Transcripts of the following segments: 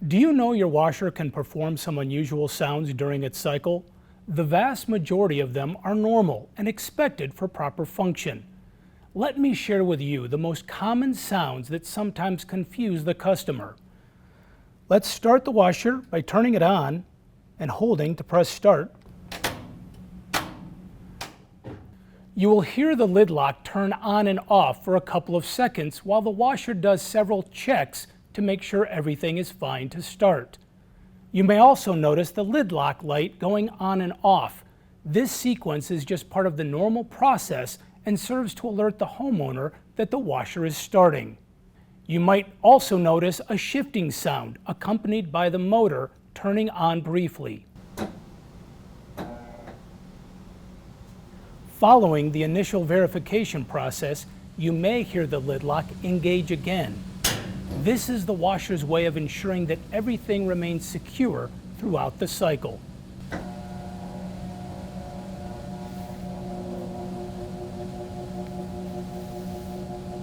Do you know your washer can perform some unusual sounds during its cycle? The vast majority of them are normal and expected for proper function. Let me share with you the most common sounds that sometimes confuse the customer. Let's start the washer by turning it on and holding to press start. You will hear the lid lock turn on and off for a couple of seconds while the washer does several checks to make sure everything is fine to start. You may also notice the lid lock light going on and off. This sequence is just part of the normal process and serves to alert the homeowner that the washer is starting. You might also notice a shifting sound accompanied by the motor turning on briefly. Following the initial verification process, you may hear the lid lock engage again. This is the washer's way of ensuring that everything remains secure throughout the cycle.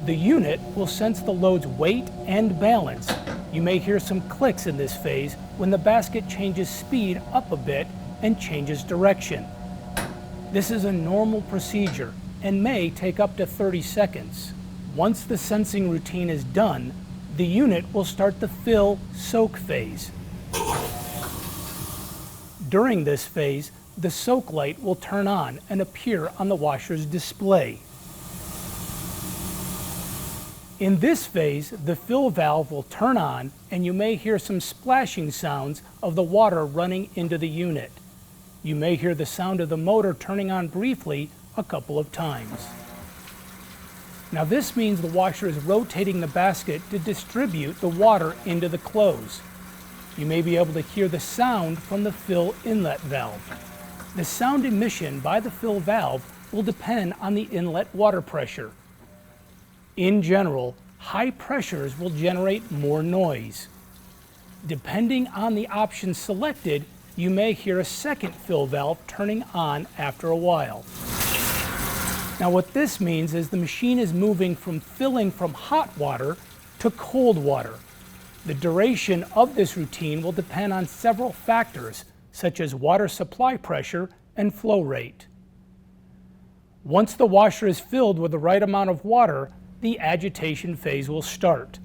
The unit will sense the load's weight and balance. You may hear some clicks in this phase when the basket changes speed up a bit and changes direction. This is a normal procedure and may take up to 30 seconds. Once the sensing routine is done, the unit will start the fill-soak phase. During this phase, the soak light will turn on and appear on the washer's display. In this phase, the fill valve will turn on and you may hear some splashing sounds of the water running into the unit. You may hear the sound of the motor turning on briefly a couple of times. Now this means the washer is rotating the basket to distribute the water into the close. You may be able to hear the sound from the fill inlet valve. The sound emission by the fill valve will depend on the inlet water pressure. In general, high pressures will generate more noise. Depending on the option selected, you may hear a second fill valve turning on after a while. Now what this means is the machine is moving from filling from hot water to cold water. The duration of this routine will depend on several factors, such as water supply pressure and flow rate. Once the washer is filled with the right amount of water, the agitation phase will start.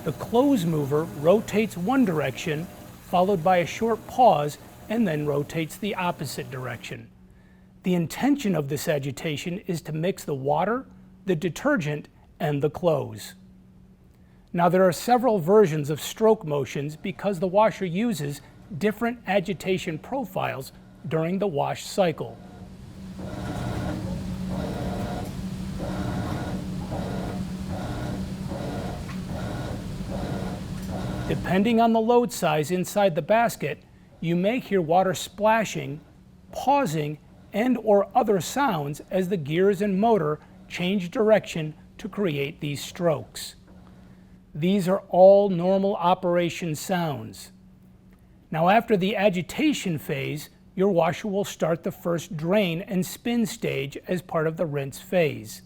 The close mover rotates one direction, followed by a short pause, and then rotates the opposite direction. The intention of this agitation is to mix the water, the detergent, and the close. Now there are several versions of stroke motions because the washer uses different agitation profiles during the wash cycle. Depending on the load size inside the basket, you may hear water splashing, pausing, and/or other sounds as the gears and motor change direction to create these strokes. These are all normal operation sounds. Now after the agitation phase, your washer will start the first drain and spin stage as part of the rinse phase.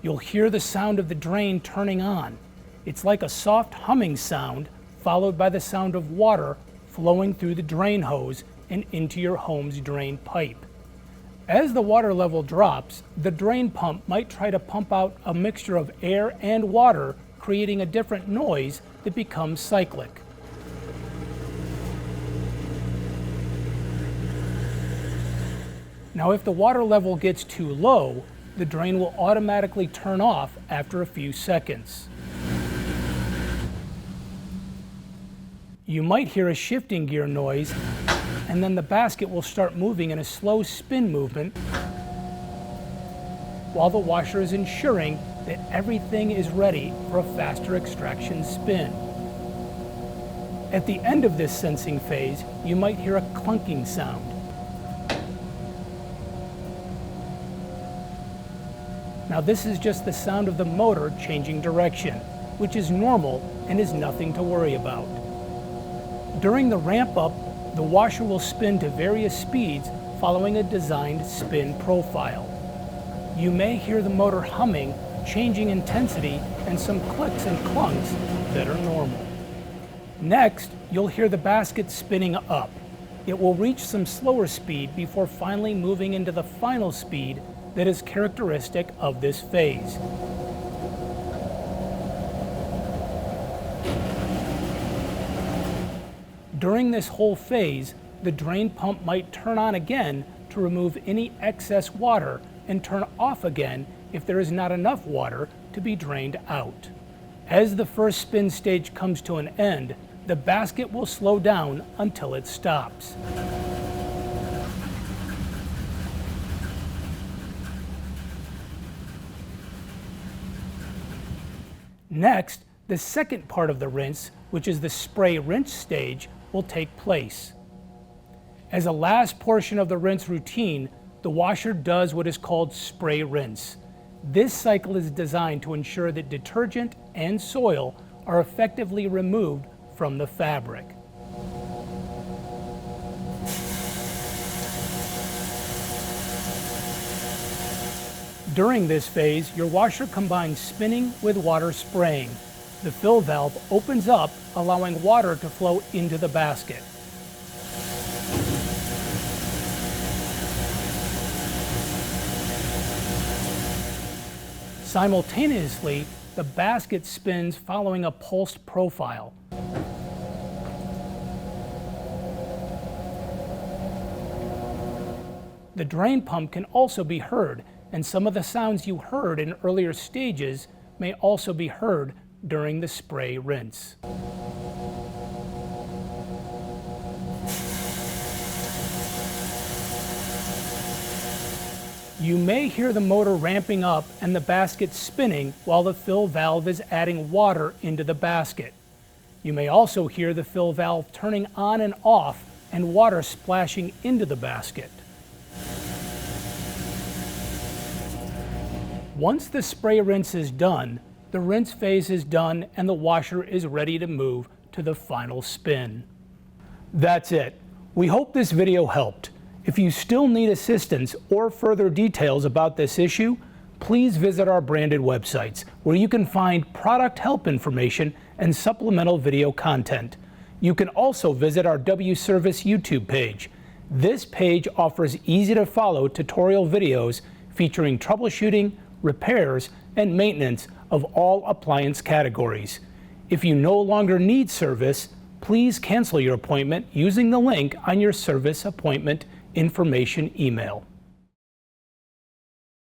You'll hear the sound of the drain turning on. It's like a soft humming sound followed by the sound of water flowing through the drain hose and into your home's drain pipe. As the water level drops, the drain pump might try to pump out a mixture of air and water, creating a different noise that becomes cyclic. Now if the water level gets too low, the drain will automatically turn off after a few seconds. You might hear a shifting gear noise, and then the basket will start moving in a slow spin movement while the washer is ensuring that everything is ready for a faster extraction spin. At the end of this sensing phase, you might hear a clunking sound. Now this is just the sound of the motor changing direction, which is normal and is nothing to worry about. During the ramp up, the washer will spin to various speeds following a designed spin profile. You may hear the motor humming, changing intensity, and some clicks and clunks that are normal. Next, you'll hear the basket spinning up. It will reach some slower speed before finally moving into the final speed that is characteristic of this phase. During this whole phase, the drain pump might turn on again to remove any excess water and turn off again if there is not enough water to be drained out. As the first spin stage comes to an end, the basket will slow down until it stops. Next, the second part of the rinse, which is the spray rinse stage, will take place. As a last portion of the rinse routine, the washer does what is called spray rinse. This cycle is designed to ensure that detergent and soil are effectively removed from the fabric. During this phase, your washer combines spinning with water spraying. The fill valve opens up, allowing water to flow into the basket. Simultaneously, the basket spins following a pulsed profile. The drain pump can also be heard, and some of the sounds you heard in earlier stages may also be heard during the spray rinse. You may hear the motor ramping up and the basket spinning while the fill valve is adding water into the basket. You may also hear the fill valve turning on and off and water splashing into the basket. Once the spray rinse is done, the rinse phase is done and the washer is ready to move to the final spin. That's it. We hope this video helped. If you still need assistance or further details about this issue, please visit our branded websites where you can find product help information and supplemental video content. You can also visit our W-Service YouTube page. This page offers easy-to-follow tutorial videos featuring troubleshooting, repairs, and maintenance of all appliance categories. If you no longer need service, please cancel your appointment using the link on your service appointment information email.